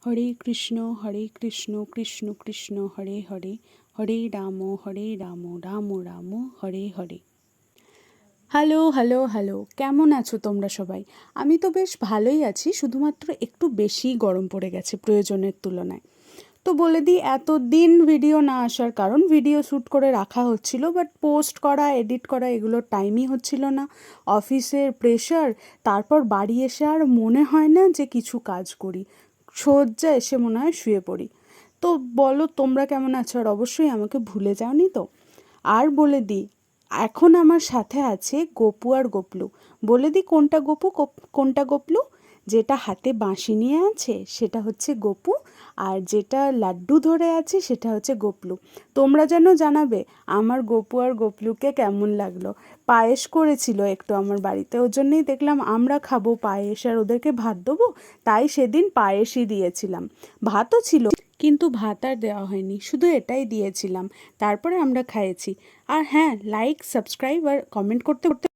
হরে Krishna Krishna Krishna Hare Hare Hare Ram Ram Ram Hare Hare. Hello hello hello, কেমন আছো তোমরা সবাই? আমি তো বেশ ভালোই আছি, শুধুমাত্র একটু বেশি গরম পড়ে গেছে প্রয়োজনের তুলনায়। তো বলে দিই, এতদিন ভিডিও না আসার কারণ, ভিডিও শ্যুট করে রাখা হচ্ছিল, বাট পোস্ট করা, এডিট করা এগুলোর টাইমই হচ্ছিল না। অফিসের প্রেশার, তারপর বাড়ি এসে আর মনে হয় না যে কিছু কাজ করি, শয্যা এসে মনে হয় শুয়ে পড়ি। তো বলো তোমরা কেমন আছো, আর অবশ্যই আমাকে ভুলে যাওনি তো। আর বলে দিই, এখন আমার সাথে আছে গপু আর গপলু। বলে দিই কোনটা গপু কোনটা গপলু। যেটা হাতে বাঁশি নিয়ে আছে সেটা হচ্ছে গপু, আর যেটা লাড্ডু ধরে আছে সেটা হচ্ছে গপলু। তোমরা যেন জানাবে আমার গপু আর গপলুকে কেমন লাগলো। পায়েস করেছিল একটু আমার বাড়িতে, ওর জন্যই দেখলাম আমরা খাবো পায়েস আর ওদেরকে ভাত দেবো, তাই সেদিন পায়েসই দিয়েছিলাম। ভাতও ছিল, কিন্তু ভাত আর দেওয়া হয়নি, শুধু এটাই দিয়েছিলাম। তারপরে আমরা খাইয়েছি। আর হ্যাঁ, লাইক, সাবস্ক্রাইব আর কমেন্ট করতে করতে